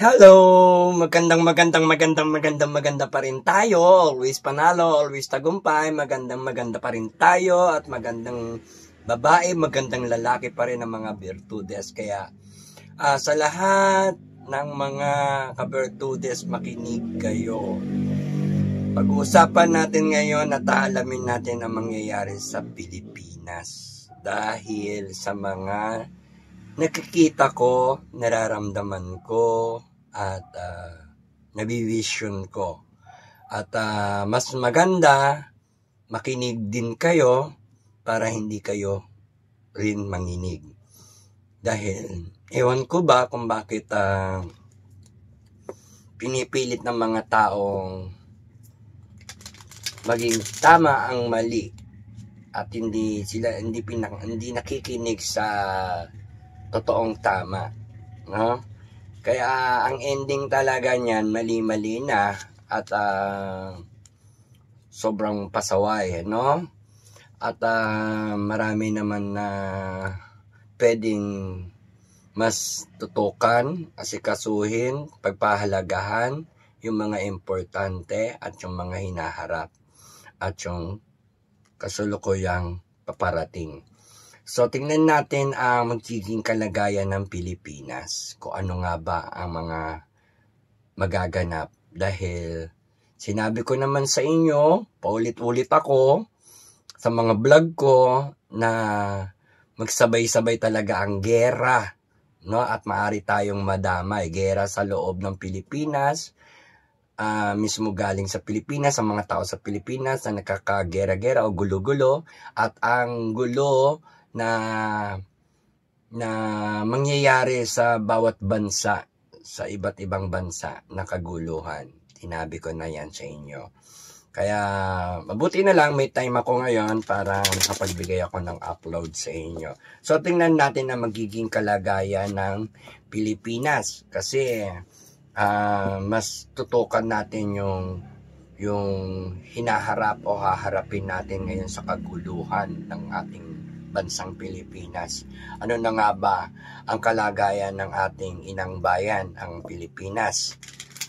Hello! Maganda pa rin tayo. Always panalo, always tagumpay. Maganda pa rin tayo at magandang babae, magandang lalaki pa rin ang mga virtudes. Kaya sa lahat ng mga ka-virtudes, makinig kayo. Pag-uusapan natin ngayon at aalamin natin ang mangyayari sa Pilipinas. Dahil sa mga nakikita ko, nararamdaman ko, at nabivision ko. At mas maganda, makinig din kayo para hindi kayo rin manginig. Dahil, ewan ko ba kung bakit pinipilit ng mga taong maging tama ang mali at hindi nakikinig sa totoong tama, no? Kaya ang ending talaga niyan mali-mali na at sobrang pasaway, no? At marami naman na pwedeng mas tutukan, asikasuhin, pagpahalagahan yung mga importante at yung mga hinaharap at yung kasulukuyang paparating. So, tingnan natin ang magiging kalagayan ng Pilipinas. Kung ano nga ba ang mga magaganap. Dahil, sinabi ko naman sa inyo, paulit-ulit ako, sa mga vlog ko, na magsabay-sabay talaga ang gera. No? At maaari tayong madamay. Gera sa loob ng Pilipinas. Mismo galing sa Pilipinas, ang mga tao sa Pilipinas na nakakagera-gera o gulo-gulo. At ang gulo na mangyayari sa bawat bansa, sa iba't ibang bansa na kaguluhan. Tinabi ko na yan sa inyo. Kaya mabuti na lang may time ako ngayon para makapagbigay ako ng upload sa inyo. So tingnan natin ang magiging kalagayan ng Pilipinas. Kasi mas tutukan natin yung hinaharap o haharapin natin ngayon sa kaguluhan ng ating bansang Pilipinas. Ano na nga ba ang kalagayan ng ating inang bayan, ang Pilipinas?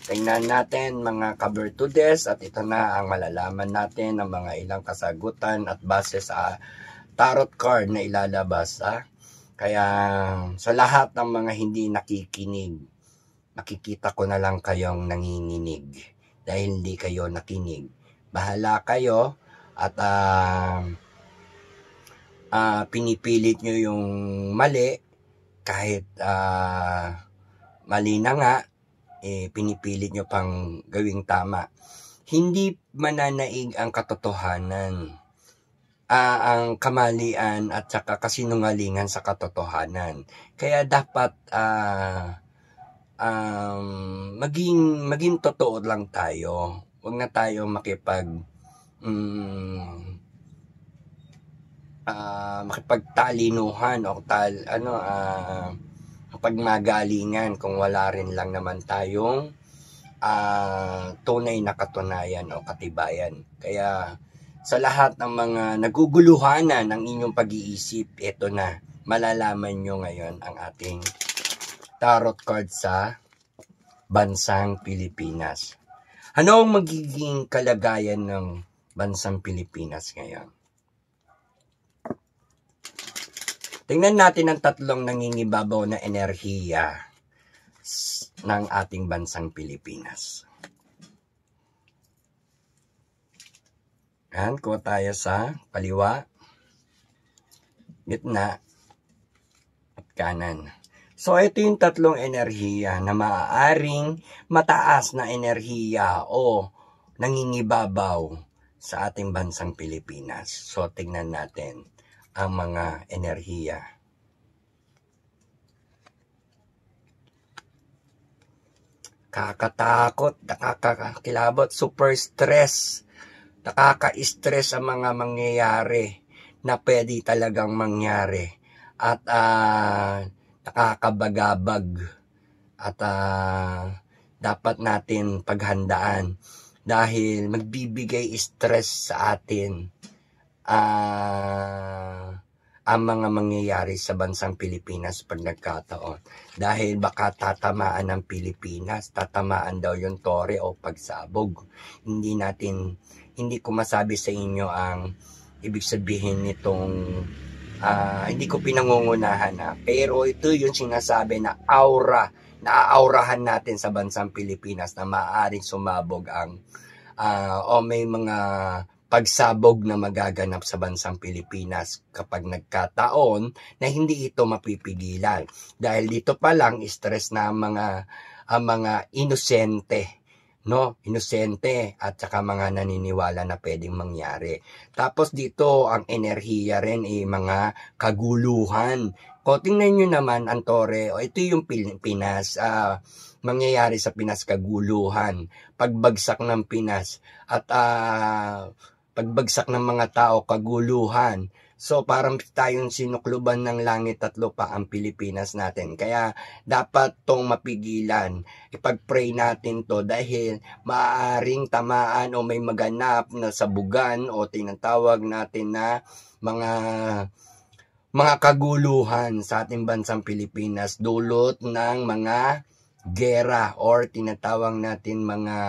Tingnan natin mga ka-virtudes at ito na ang malalaman natin ng mga ilang kasagutan at base sa tarot card na ilalabas. Kaya sa lahat ng mga hindi nakikinig, makikita ko na lang kayong nanginginig dahil hindi kayo nakinig. Bahala kayo at pinipilit nyo yung mali kahit mali na nga, pinipilit nyo pang gawing tama. Hindi mananaig ang katotohanan, ang kamalian at saka kasinungalingan sa katotohanan. Kaya dapat maging totoo lang tayo. Huwag na tayo makipagtalinuhan o pagmagalingan kung wala rin lang naman tayong tunay na katunayan o katibayan. Kaya sa lahat ng mga naguguluhanan ng inyong pag-iisip, ito na, malalaman nyo ngayon ang ating tarot card sa bansang Pilipinas. Ano ang magiging kalagayan ng bansang Pilipinas ngayon? Tingnan natin ang tatlong nangingibabaw na enerhiya ng ating bansang Pilipinas. Yan, kuha tayo sa kaliwa, gitna, at kanan. So, ito yung tatlong enerhiya na maaaring mataas na enerhiya o nangingibabaw sa ating bansang Pilipinas. So, tingnan natin ang mga enerhiya. Kakatakot, nakakakilabot, super stress, nakaka-stress ang mga mangyayari na pwede talagang mangyari. At nakakabagabag at dapat natin paghandaan dahil magbibigay stress sa atin ang mga mangyayari sa bansang Pilipinas pag nagkataon. Dahil baka tatamaan ng Pilipinas, tatamaan daw yung tore o pagsabog. Hindi ko masabi sa inyo ang ibig sabihin nitong hindi ko pinangungunahan pero ito yung sinasabi na naaaurahan natin sa bansang Pilipinas na maaaring sumabog ang o may mga pagsabog na magaganap sa bansang Pilipinas kapag nagkataon na hindi ito mapipigilan. Dahil dito pa lang stress na ang mga inosente, no? Inosente at saka mga naniniwala na pwedeng mangyari. Tapos dito ang enerhiya rin mga kaguluhan. Tingnan nyo naman ang tore, ito yung Pinas, mangyayari sa Pinas kaguluhan, pagbagsak ng Pinas at pagbagsak ng mga tao kaguluhan. So parang tayong sinukluban ng langit at lupa ang Pilipinas natin. Kaya dapat tong mapigilan. Ipag-pray natin to dahil maaaring tamaan o may maganap na sabugan o tinatawag natin na mga kaguluhan sa ating bansang Pilipinas dulot ng mga gera or tinatawag natin mga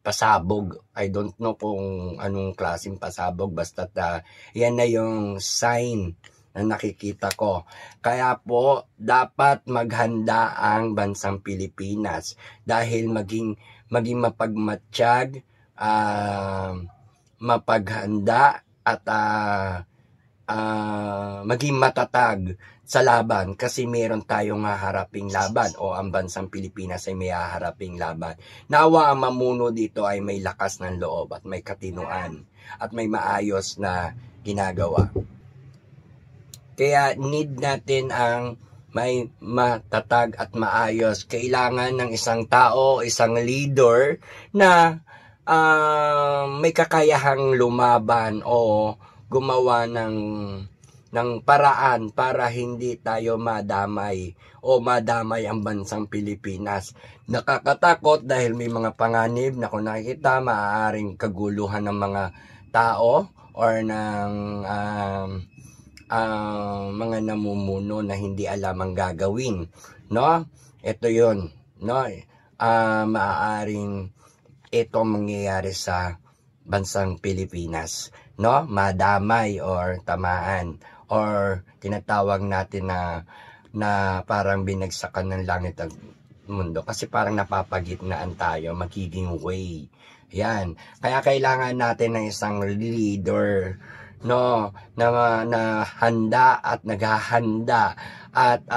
pasabog. I don't know kung anong klaseng pasabog, basta yan na yung sign na nakikita ko. Kaya po, dapat maghanda ang bansang Pilipinas dahil maging mapagmatsyag, mapaghanda at maging matatag sa laban kasi meron tayong haharaping laban o ang bansang Pilipinas ay may haharaping laban. Nawa ang mamuno dito ay may lakas ng loob at may katinuan at may maayos na ginagawa. Kaya need natin ang may matatag at maayos. Kailangan ng isang tao, isang leader na may kakayahang lumaban o gumawa ng paraan para hindi tayo madamay o madamay ang bansang Pilipinas. Nakakatakot dahil may mga panganib na kung nakikita maaaring kaguluhan ng mga tao or ng mga namumuno na hindi alam ang gagawin, no? Ito 'yon, no? Maaaring ito mangyayari sa bansang Pilipinas, no? Madamay or tamaan or tinatawag natin na parang binagsakan ng langit at mundo kasi parang napapagitnaan tayo, magiging way. Yan. Kaya kailangan natin ng isang leader, no, na handa at naghahanda at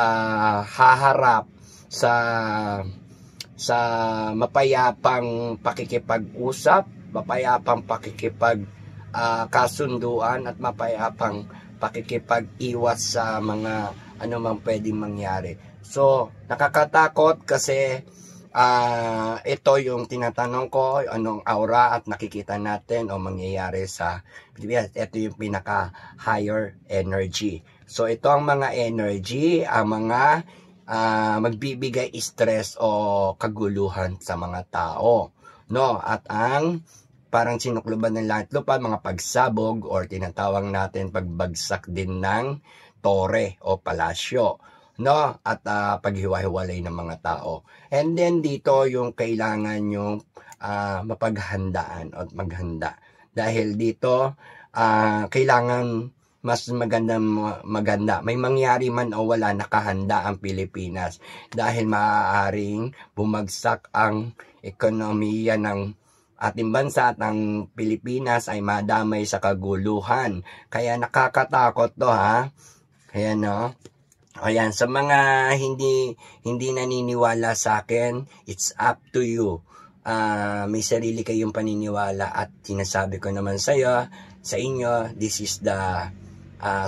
haharap sa mapayapang pakikipag-usap, mapayapang kasunduan at mapayapang pakikipag-iwas sa mga anumang pwedeng mangyari. So, nakakatakot kasi ito yung tinatanong ko, anong aura at nakikita natin o mangyayari sa Pilipinas. Ito yung pinaka higher energy. So, ito ang mga energy, ang mga magbibigay stress o kaguluhan sa mga tao, no? At ang parang sinukluban ng langit lupa, mga pagsabog or tinatawag natin pagbagsak din ng tore o palasyo, no? At paghiwa-hiwalay ng mga tao. And then dito yung kailangan yung mapaghandaan o maghanda. Dahil dito kailangan mas maganda. May mangyari man o wala, nakahanda ang Pilipinas. Dahil maaaring bumagsak ang ekonomiya ng ating bansa at ang Pilipinas ay madamay sa kaguluhan. Kaya nakakatakot to, ha? Kaya no? Ayan, sa mga hindi naniniwala sa akin, it's up to you. May sarili kayong paniniwala at sinasabi ko naman sa inyo, this is the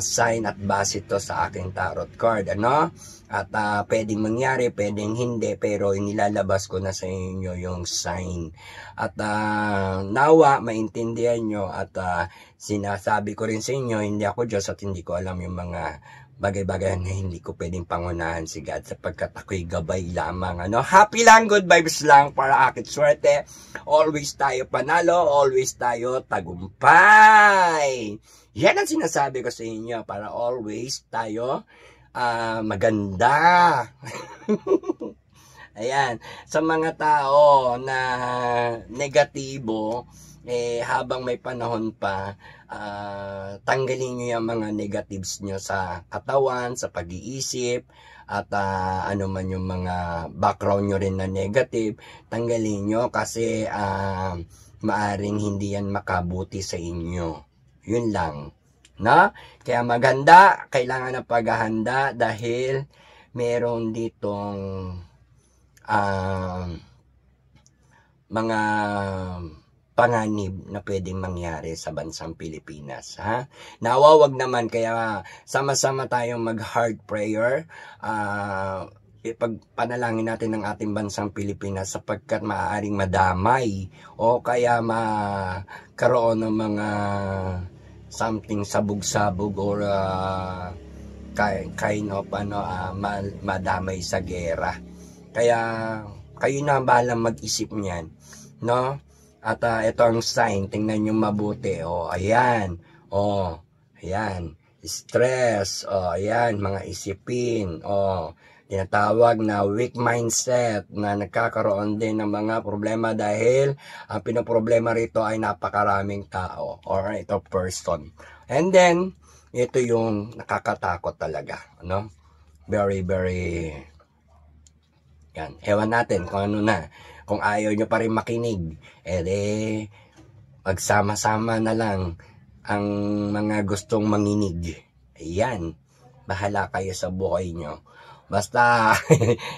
sign at base to sa aking tarot card, ano? At pwedeng mangyari, pwedeng hindi, pero inilalabas ko na sa inyo yung sign. At nawa, maintindihan nyo at sinasabi ko rin sa inyo, hindi ako Diyos at hindi ko alam yung mga bagay-bagay na hindi ko pwedeng pangunahan si God sapagkat ako'y gabay lamang, ano? Happy lang, good vibes lang para akit swerte. Always tayo panalo, always tayo tagumpay. Yan ang sinasabi ko sa inyo para always tayo maganda. Ayan, sa mga tao na negatibo, habang may panahon pa, tanggalin nyo yung mga negatives nyo sa katawan, sa pag-iisip, at ano man yung mga background nyo rin na negative, tanggalin nyo kasi maaring hindi yan makabuti sa inyo. Yun lang. No? Kaya maganda, kailangan ng paghahanda dahil meron ditong mga panganib na pwedeng mangyari sa bansang Pilipinas. Ha? Nawawag naman, kaya sama-sama tayong mag-heart prayer. Ipagpanalangin natin ang ating bansang Pilipinas sapagkat maaaring madamay o kaya makaroon ng mga something sabog-sabog or kind of madamay sa gera. Kaya kayo na bahalang mag-isip niyan, no? At ito ang sign, tingnan nyo mabuti. Ayan. Ayan. Stress. Ayan, mga isipin. Tinatawag na weak mindset na nagkakaroon din ng mga problema dahil ang pinoproblema rito ay napakaraming tao or ito person. And then, ito yung nakakatakot talaga, no? Very, very yan. Ewan natin kung ano na. Kung ayaw nyo pa rin makinig, magsama-sama na lang ang mga gustong manginig. Ayan. Bahala kayo sa buhay nyo. Basta,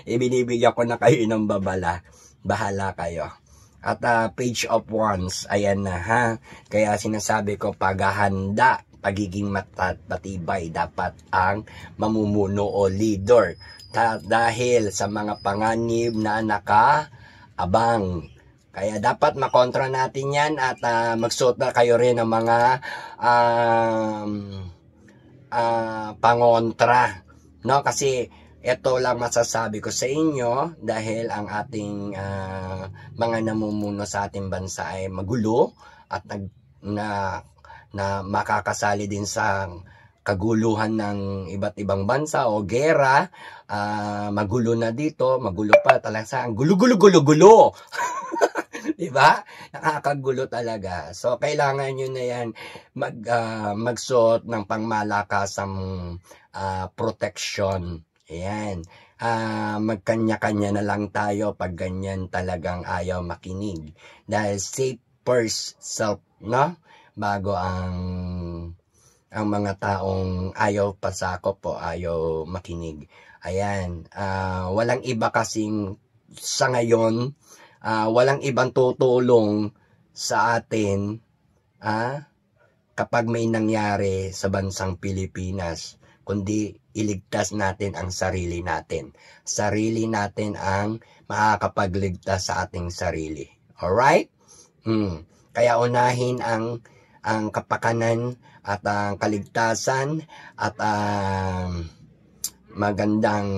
ibinibigyan ko na kayo ng babala. Bahala kayo. At page of wands, ayan na ha. Kaya sinasabi ko, paghahanda, pagiging matibay, dapat ang mamumuno o leader. Dahil sa mga panganib na nakaabang. Kaya dapat makontra natin yan at magsuot na kayo rin ng mga pangontra. No? Kasi ito lang masasabi ko sa inyo dahil ang ating mga namumuno sa ating bansa ay magulo at na makakasali din sa kaguluhan ng iba't ibang bansa o gera. Magulo na dito, magulo pa talaga, ang gulo. Diba? Nakakagulo talaga. So kailangan nyo na yan magsuot ng pangmalakasang protection. Ayan. Magkanya-kanya na lang tayo pag ganyan talagang ayaw makinig. Dahil safe first self, no? Bago ang mga taong ayaw pasakop o ayaw makinig. Ayan. Walang iba kasing sa ngayon, walang ibang tutulong sa atin kapag may nangyari sa bansang Pilipinas, kundi iligtas natin ang sarili natin. Sarili natin ang makakapagligtas sa ating sarili. Alright? Kaya unahin ang kapakanan at ang kaligtasan at magandang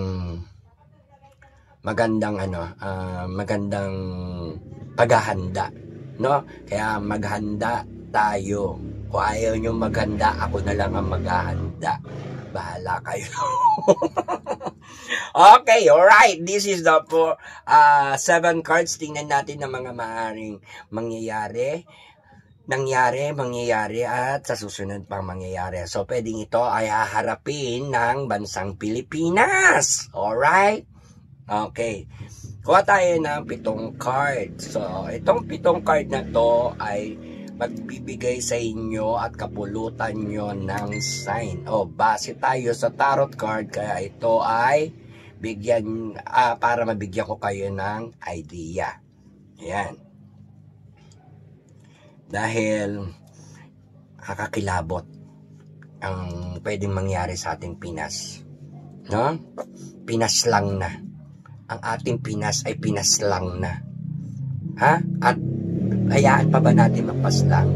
paghahanda, no? Kaya maghanda tayo. Kung ayaw nyo maghanda, ako na lang ang maghahanda. Bahala kayo. Okay, alright. This is the 7 cards. Tingnan natin ang mga maaaring mangyayari, at sa susunod pang mangyayari. So, pwedeng ito ay haharapin ng bansang Pilipinas. Alright? Okay. Kuha tayo ng 7 card. So, itong 7 card na to ay magbibigay sa inyo at kapulutan nyo ng sign. Base tayo sa tarot card, kaya ito ay bigyan, para mabigyan ko kayo ng idea. Ayan. Dahil kakakilabot ang pwedeng mangyari sa ating Pinas. No? Pinas lang na. Ang ating Pinas ay Pinas lang na. Ha? At hayaan pa ba natin mapaslang?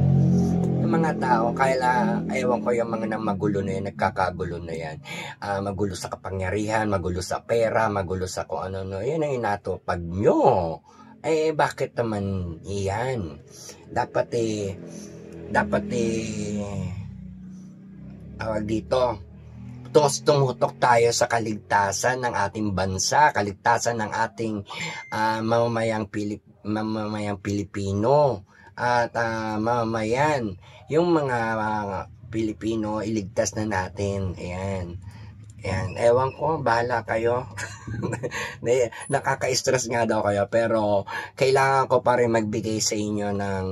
Yung mga tao, ewan ko yung mga nang magulo na yan, nagkakagulo na yan. Magulo sa kapangyarihan, magulo sa pera, magulo sa kung ano, yan ang inatupag nyo. Bakit naman yan? Dapat tawag dito, tumutok tayo sa kaligtasan ng ating bansa, kaligtasan ng ating mamamayang Pilipino at mamamayan. Yung mga Pilipino, iligtas na natin. Ayan. Ayan. Ewan ko, bahala kayo. Nakaka-stress nga daw kayo, pero kailangan ko pa rin magbigay sa inyo ng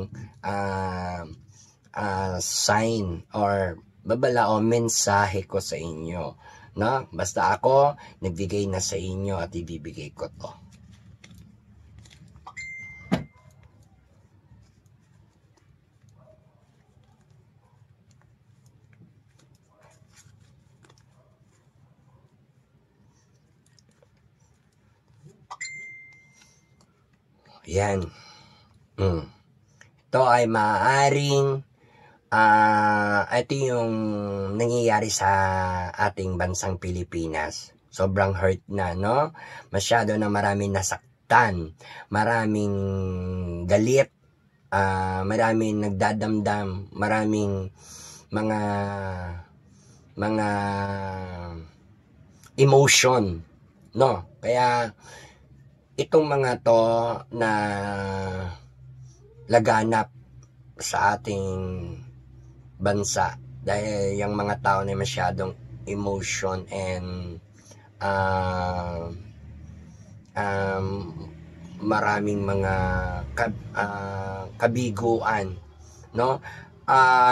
sign or babala o mensahe ko sa inyo, no? Basta ako nagbigay na sa inyo at ibibigay ko to. Yan. Ito ay maaaring ito yung nangyayari sa ating bansang Pilipinas. Sobrang hurt na, no? Masyado na maraming nasaktan, maraming galit, maraming nagdadamdam, maraming mga emotion, no? Kaya itong mga to na laganap sa ating bansa dahil yung mga tao na masyadong emotion and maraming mga kabiguan, no?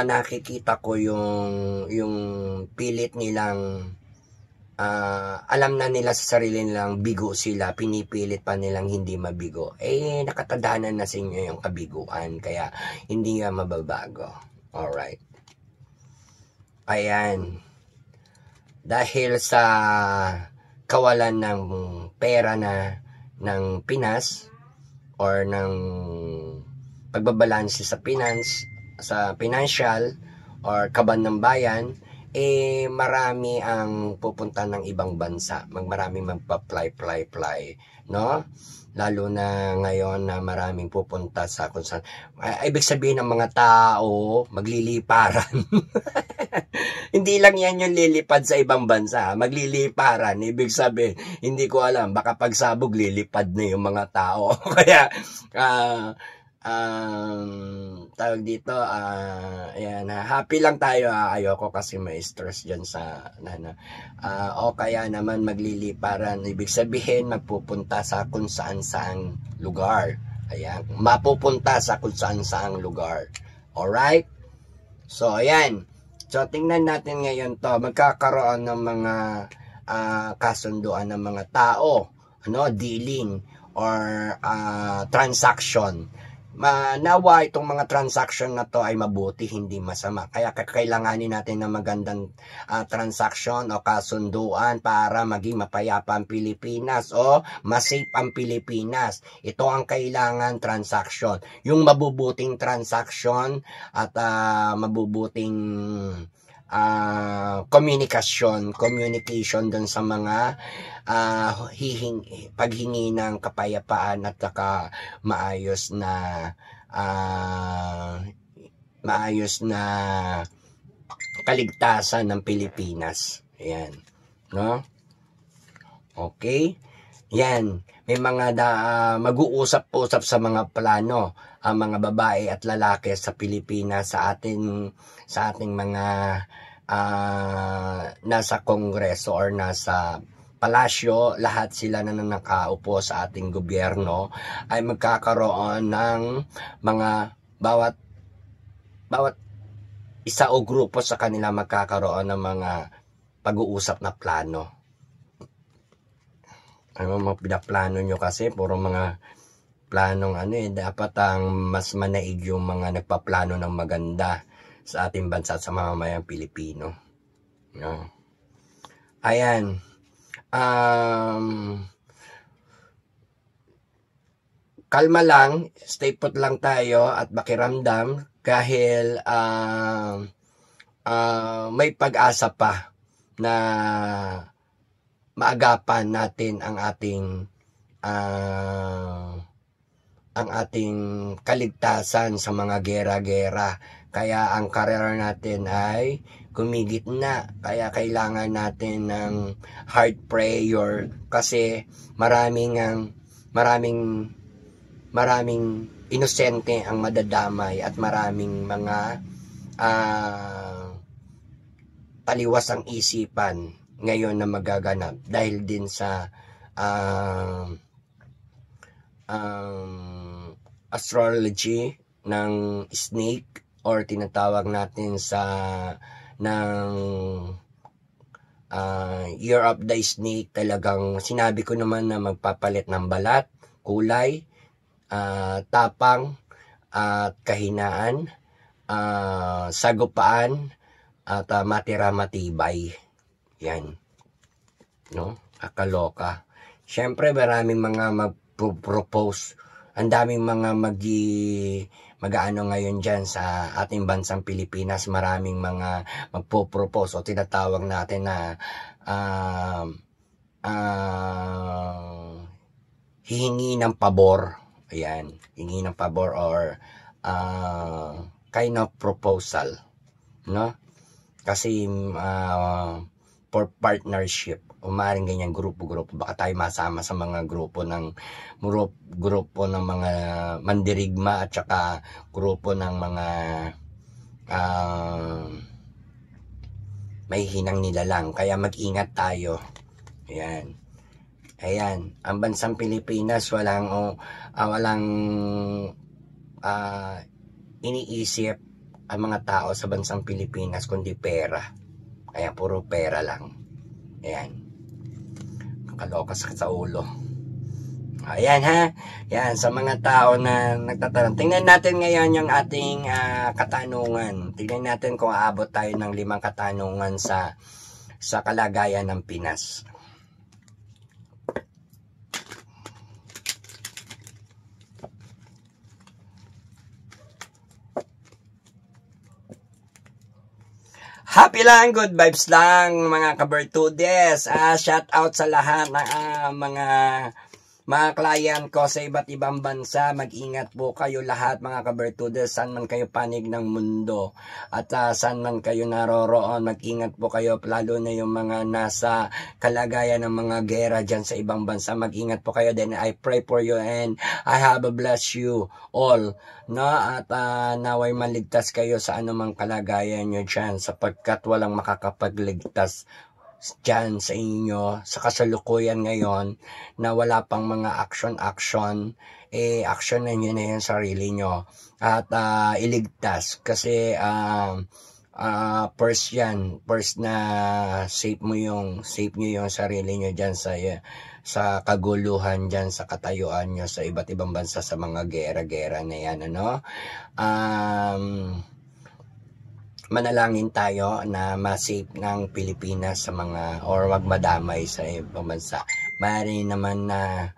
Nakikita ko yung pilit nilang alam na nila sa sarili nilang bigo sila, pinipilit pa nilang hindi mabigo. Nakatadanan na sa inyo yung kabiguan, kaya hindi nga mababago. Alright. Ayan. Dahil sa kawalan ng pera ng Pinas or ng pagbabalanse sa financial or kaban ng bayan, marami ang pupunta ng ibang bansa. Marami magpa-fly, no? Lalo na ngayon na maraming pupunta sa kung saan. Ibig sabihin ng mga tao, magliliparan. Hindi lang yan yung lilipad sa ibang bansa. Magliliparan. Ibig sabihin, hindi ko alam, baka pagsabog lilipad na yung mga tao. Kaya, tawag dito, ayan, happy lang tayo. Ayoko kasi may stress dyan sa o kaya naman magliliparan, ibig sabihin magpupunta sa kung saan saang lugar. Ayan, mapupunta sa kung saan saang lugar. Alright, so ayan, so tingnan natin ngayon to, magkakaroon ng mga kasunduan ng mga tao, dealing or transaction. Nawa itong mga transaction na to ay mabuti, hindi masama. Kaya kailanganin natin ng magandang transaction o kasunduan para maging mapayapa ang Pilipinas o masafe ang Pilipinas. Ito ang kailangan, transaction. Yung mabubuting transaction at mabubuting communication dun sa mga paghingi ng kapayapaan at saka maayos na kaligtasan ng Pilipinas. Ayan, no? Okay? Yan, may mga mag-uusap-usap sa mga plano ang mga babae at lalaki sa Pilipinas, sa ating mga nasa Kongreso or nasa palasyo. Lahat sila na nakaupo sa ating gobyerno ay magkakaroon ng mga bawat isa o grupo sa kanila magkakaroon ng mga pag-uusap na plano. Ano mga pinaplano nyo kasi puro mga planong dapat ang mas manaig yung mga nagpaplano ng maganda sa ating bansa at sa mamamayang Pilipino. No? Ayan. Kalma lang, stay put lang tayo at makiramdam dahil may pag-asa pa na maagapan natin ang ating kaligtasan sa mga gera-gera. Kaya ang karera natin ay gumigitna. Kaya kailangan natin ng heart prayer kasi maraming inosente ang madadamay at maraming mga taliwas ang isipan ngayon na magaganap dahil din sa astrology ng snake or tinatawag natin sa ng year of the snake. Talagang sinabi ko naman na magpapalit ng balat, kulay, tapang at kahinaan, sagupaan at matira matibay. Yan, no? Kakaloka. Siyempre maraming mga mag-propose. Ang daming mga mag-aano ngayon dyan sa ating bansang Pilipinas. Maraming mga magpo-propose o tinatawag natin na hihingi ng pabor. Ayan, hihingi ng pabor or kind of proposal, no? Kasi for partnership, umaring ganyan grupo-grupo, baka tayo masama sa mga grupo ng mga mandirigma at saka grupo ng mga may hinang nilalang. Kaya mag-ingat tayo. Ayan, ang bansang Pilipinas walang iniisip ang mga tao sa bansang Pilipinas kundi pera. Kaya puro pera lang. Ayan. Kakaloka sa ulo. Ayan ha. Yan, sa mga tao na nagtatanong. Tingnan natin ngayon yung ating katanungan. Tingnan natin kung aabot tayo ng 5 katanungan sa kalagayan ng Pinas. Happy lang, good vibes lang mga kabertudes. Shout out sa lahat ng mga client ko sa iba't ibang bansa. Mag-ingat po kayo lahat mga kabertudes, saan man kayo panig ng mundo at saan man kayo naroroon. Mag-ingat po kayo, lalo na yung mga nasa kalagayan ng mga gera dyan sa ibang bansa. Mag-ingat po kayo. Then I pray for you and I have a bless you all, no? At naway maligtas kayo sa anumang kalagayan nyo dyan, sapagkat walang makakapagligtas dyan sa inyo sa kasalukuyan ngayon na wala pang mga action, actionan nyo na yung sarili nyo at iligtas kasi first na safe nyo yung sarili nyo dyan sa kaguluhan dyan sa katayuan nyo sa iba't ibang bansa sa mga gera-gera na yan, ano? Manalangin tayo na ma-safe ng Pilipinas sa mga or wag madamay sa ibang bansa. Maaari naman na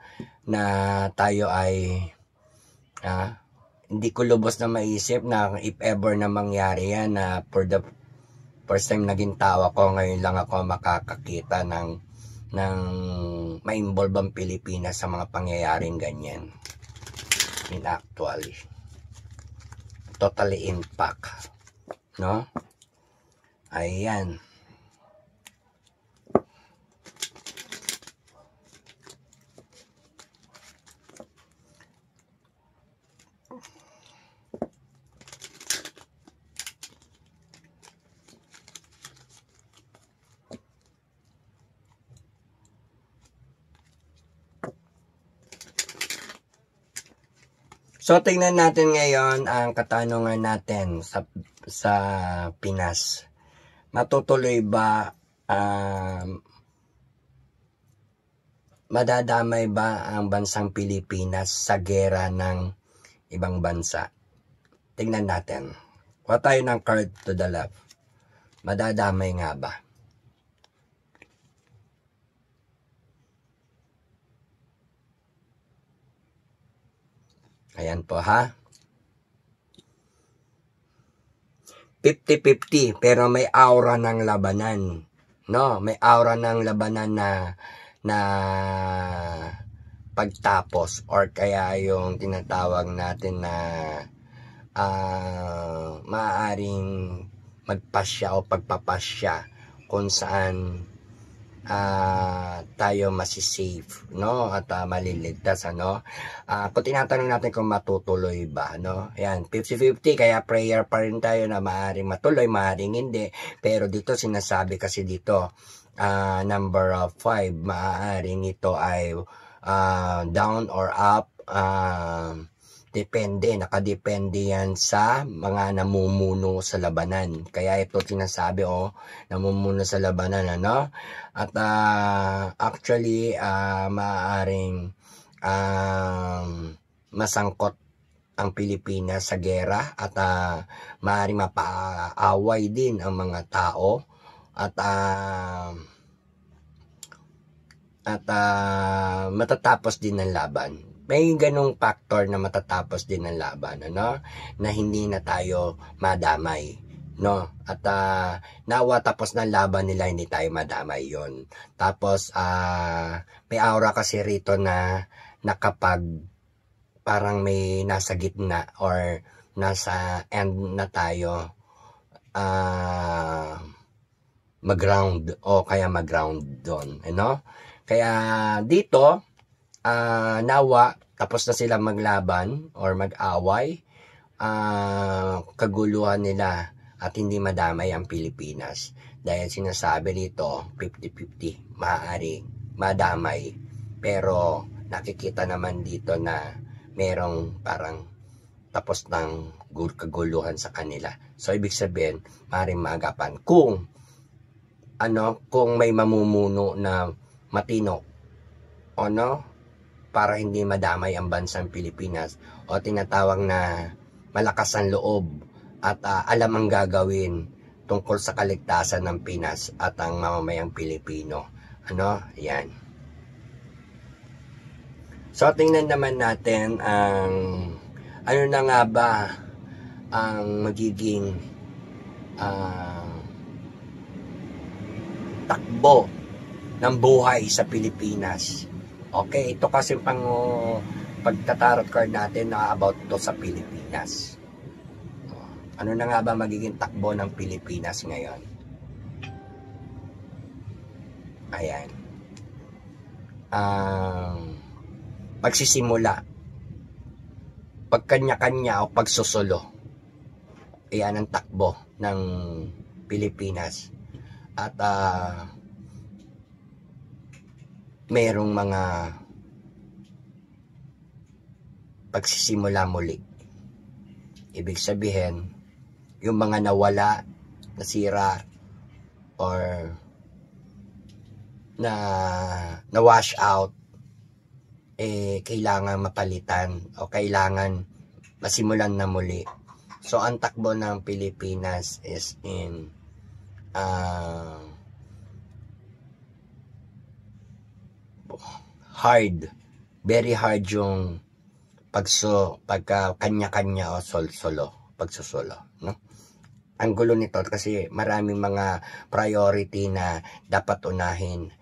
tayo ay hindi ko lubos na maisip na if ever na mangyari yan na for the first time naging tao ako, ngayon lang ako makakakita ng ma-involve ang Pilipinas sa mga pangyayaring ganyan. In actually, totally impact. No? Ayan. So, tingnan natin ngayon ang katanungan natin sa Pinas. Matutuloy ba, madadamay ba ang bansang Pilipinas sa gera ng ibang bansa? Tingnan natin. Kuha tayo ng card to the left. Madadamay nga ba? Ayan po ha. 50-50 pero may aura ng labanan. No, may aura ng labanan na pagtapos or kaya yung tinatawag natin na maaaring magpasya o pagpapasya kung saan tayo masisafe, no? At maliligtas, ano? Kung tinatanong natin kung matutuloy ba, no? Ayan, 50-50, kaya prayer pa rin tayo na maaaring matuloy, maaaring hindi. Pero dito sinasabi kasi dito, number 5, maaaring ito ay down or up, depende, nakadepende yan sa mga namumuno sa labanan. Kaya ito sinasabi, namumuno sa labanan, ano? At actually, maaaring masangkot ang Pilipinas sa gera at maaaring mapaaway din ang mga tao at matatapos din ang laban. May ganung factor na matatapos din ang laban, ano? Na hindi na tayo madamay, no? At nawa tapos ng laban nila, hindi tayo madamay yon. Tapos may aura kasi rito na kapag parang may nasa gitna or nasa end na tayo, mag-ground o kaya mag-ground doon, ano? Kaya dito, nawa tapos na sila maglaban or mag-away, kaguluhan nila at hindi madamay ang Pilipinas. Dahil sinasabi dito, 50-50, maaari madamay. Pero nakikita naman dito na merong parang tapos ng kaguluhan sa kanila. So ibig sabihin, maaaring maagapan kung may mamumuno na matino para hindi madamay ang bansang Pilipinas o tinatawag na malakas ang loob at alam ang gagawin tungkol sa kaligtasan ng Pinas at ang mamamayang Pilipino. Yan. So tingnan naman natin ang ano na nga ba ang magiging takbo ng buhay sa Pilipinas. Okay, ito kasi pagtatarot card natin na about to sa Pilipinas. Ano na nga ba magiging takbo ng Pilipinas ngayon? Ayan. Pagsisimula, pagkanya-kanya o pagsusulo. Ayan ang takbo ng Pilipinas. At merong mga pagsisimula muli. Ibig sabihin, yung mga nawala, nasira, or na wash out, kailangan mapalitan o kailangan masimulan na muli. So, ang takbo ng Pilipinas is in very hard yung pagkanya-kanya o pagsusulo, no? Ang gulo nito kasi maraming mga priority na dapat unahin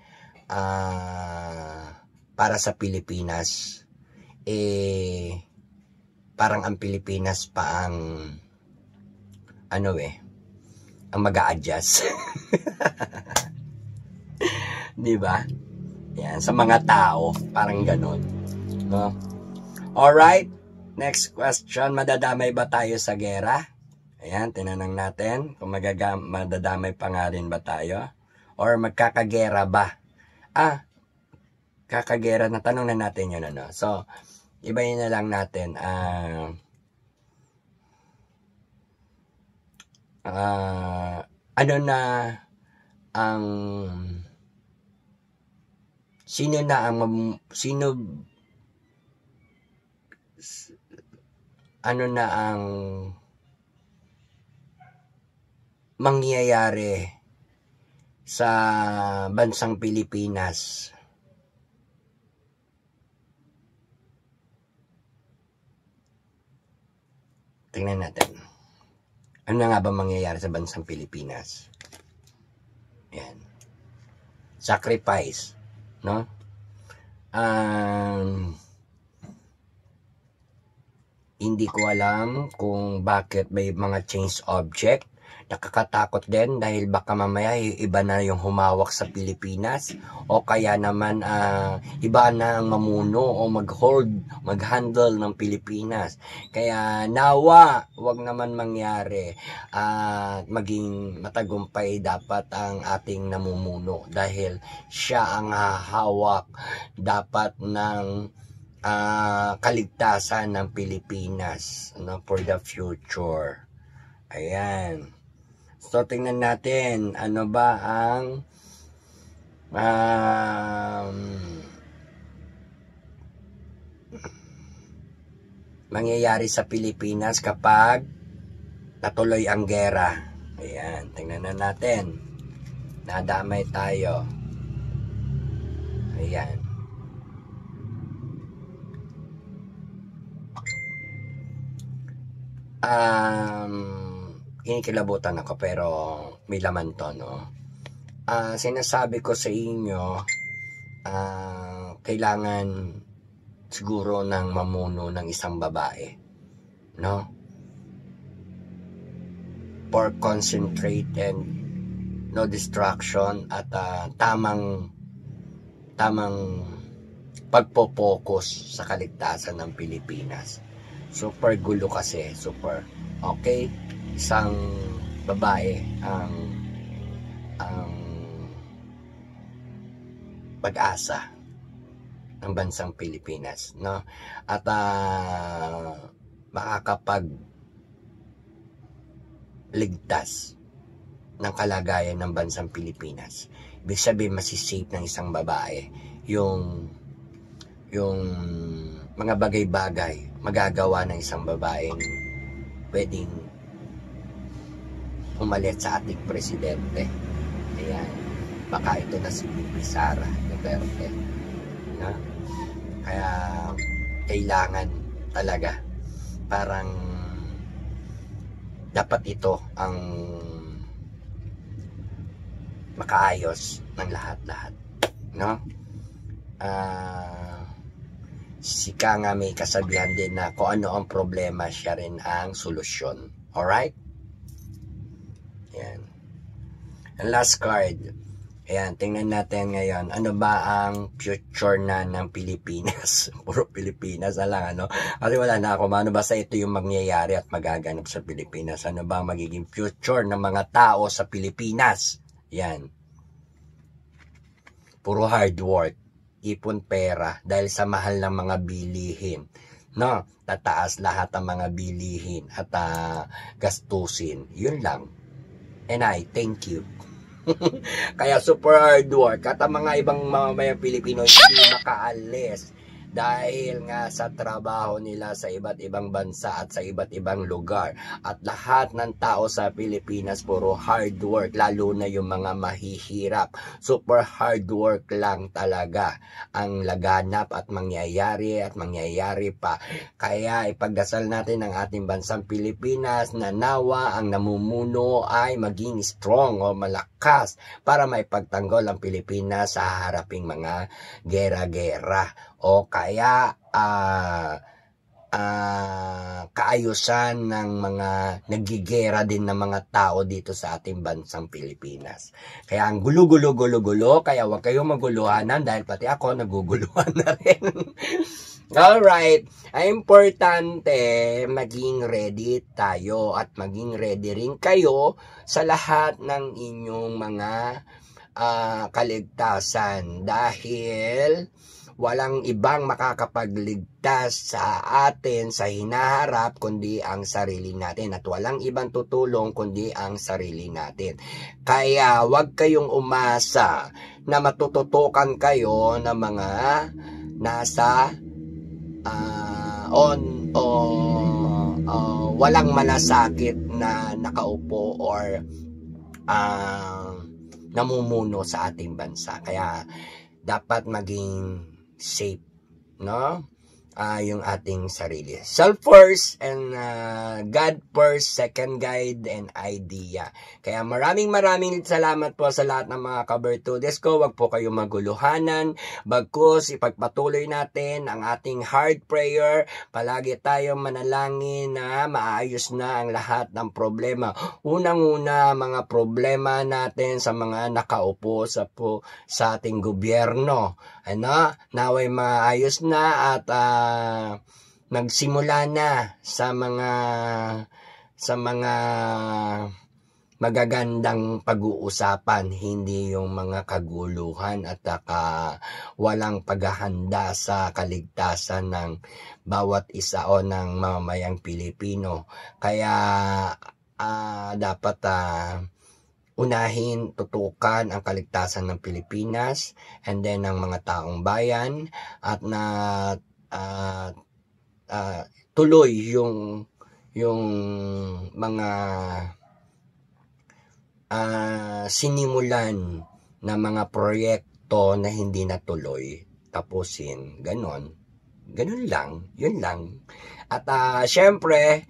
para sa Pilipinas. Parang ang Pilipinas pa ang ang mag-a-adjust. Di ba? Yan, sa mga tao, parang ganon, no? Alright, next question, madadamay ba tayo sa gera? Ayan, tinanong natin kung madadamay pa nga rin ba tayo? Or magkakagera ba? Kakagera, natanong na natin yun, ano? So, ibahin na lang natin, ano na ang mangyayari sa bansang Pilipinas tingnan natin. Ano na nga ba mangyayari sa bansang Pilipinas? Yan. Sacrifice, no? Hindi ko alam kung bakit may mga change object Nakakatakot din dahil baka mamaya iba na yung humawak sa Pilipinas o kaya naman iba na ang mamuno o mag-handle ng Pilipinas. Kaya nawa, wag naman mangyari at maging matagumpay dapat ang ating namumuno dahil siya ang hahawak dapat ng kaligtasan ng Pilipinas, no, for the future. Ayan. So, tingnan natin, ano ba ang mangyayari sa Pilipinas kapag natuloy ang gera. Ayan, tingnan na natin. Nadamay tayo. Ayan. Kinikilabutan ako pero may laman to, no? Sinasabi ko sa inyo, kailangan siguro ng mamuno ng isang babae, no? For concentrate and no distraction at tamang pagpo-focus sa kaligtasan ng Pilipinas. Super gulo kasi, super. Okay? Isang babae ang pag-asa ng bansang Pilipinas, no? At makakapagligtas ng kalagayan ng bansang Pilipinas. Ibig sabihin, masisave ng isang babae yung mga bagay-bagay magagawa ng isang babaeng pwedeng umalit sa ating presidente. Ayan. Baka ito na si Bibi Sara Duterte. No? Kaya kailangan talaga parang dapat ito ang makaayos ng lahat-lahat. No? Sika nga may kasabihan din na kung ano ang problema, siya rin ang solusyon. Alright? Ayan. And last card. Ayan, tingnan natin ngayon. Ano ba ang future na ng Pilipinas? Puro Pilipinas na lang, ano? Kasi wala na ako. Ano ba sa ito yung mangyayari at magaganap sa Pilipinas? Ano ba ang magiging future ng mga tao sa Pilipinas? Ayan. Puro hard work. Ipon pera dahil sa mahal ng mga bilihin. No? Tataas lahat ng mga bilihin at gastusin. Yun lang. And I thank you. Kaya super hard work at ang mga ibang mamamayang Pilipino hindi makaalis dahil nga sa trabaho nila sa iba't ibang bansa at sa iba't ibang lugar. At lahat ng tao sa Pilipinas puro hard work, lalo na yung mga mahihirap. Super hard work lang talaga ang laganap at mangyayari pa. Kaya ipagdasal natin ang ating bansang Pilipinas na nawa ang namumuno ay maging strong o malakas para maipagtanggol ang Pilipinas sa haraping mga gera-gera o kaya kaayusan ng mga nagigera din ng mga tao dito sa ating bansang Pilipinas. Kaya ang gulo-gulo, kaya huwag kayong maguluhanan dahil pati ako naguguluhan na rin. Alright, ay importante maging ready tayo at maging ready rin kayo sa lahat ng inyong mga kaligtasan dahil walang ibang makakapagligtas sa atin sa hinaharap kundi ang sarili natin at walang ibang tutulong kundi ang sarili natin. Kaya wag kayong umasa na matututukan kayo ng mga nasa walang malasakit na nakaupo or namumuno sa ating bansa. Kaya dapat maging safe, no? yung ating sarili. Self first and God first, second guide and idea. Kaya maraming salamat po sa lahat ng mga kabertudes ko. Huwag po kayong maguluhanan. Bagkus, ipagpatuloy natin ang ating hard prayer. Palagi tayong manalangin na maayos na ang lahat ng problema. Unang-una, mga problema natin sa mga nakaupo sa ating gobyerno. Naway maayos na at nagsimula na sa mga magagandang pag-uusapan, hindi yung mga kaguluhan at walang paghahanda sa kaligtasan ng bawat isa o ng mamamayang Pilipino. Kaya dapat unahin, tutukan ang kaligtasan ng Pilipinas and then ng mga taong bayan at tuloy yung mga sinimulan na mga proyekto na hindi natuloy, tapusin, ganon lang, yun lang. At syempre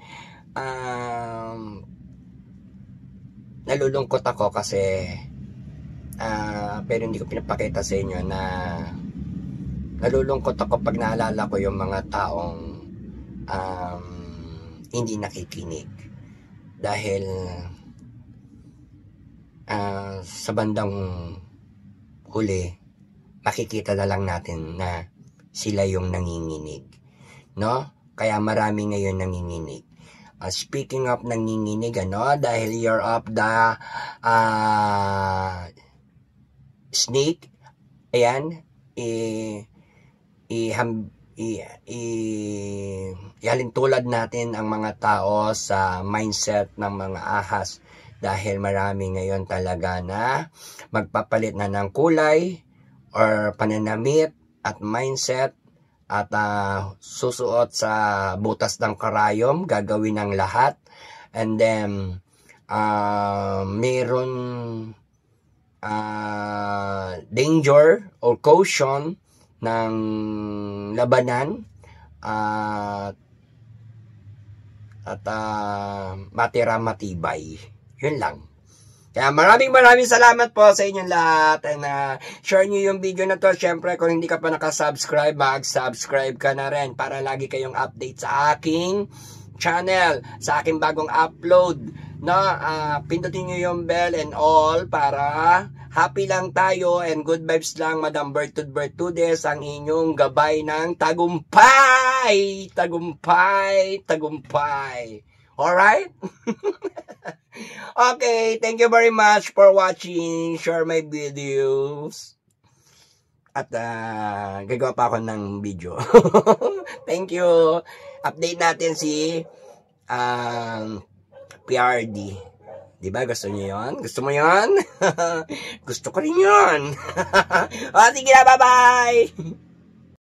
nalulungkot ako kasi pero hindi ko pinapakita sa inyo na nalulungkot ako pag naalala ko yung mga taong hindi nakikinig dahil sa bandang huli makikita na lang natin na sila yung nanginginig, no? Kaya marami ngayon nanginginig. Speaking of nanginginig, dahil you're up the snake, ayan, ihalin tulad natin ang mga tao sa mindset ng mga ahas dahil marami ngayon talaga na magpapalit na ng kulay or pananamit at mindset at susuot sa butas ng karayom, gagawin ng lahat, and then meron danger or caution ng labanan at matira matibay. Yun lang. Kaya maraming salamat po sa inyong lahat and share nyo yung video na to. Syempre kung hindi ka pa nakasubscribe, mag-subscribe ka na rin para lagi kayong update sa aking channel, sa aking bagong upload. Pindutin nyo yung bell and all para happy lang tayo and good vibes lang. Madam Bertudes, ang inyong gabay ng tagumpay. Alright? Okay, thank you very much for watching. Share my videos. At gagawa pa ako ng video. Thank you. Update natin si PRD. Diba? Gusto niyo yun? Gusto mo yun? Gusto ko rin yun. Sige na, bye-bye!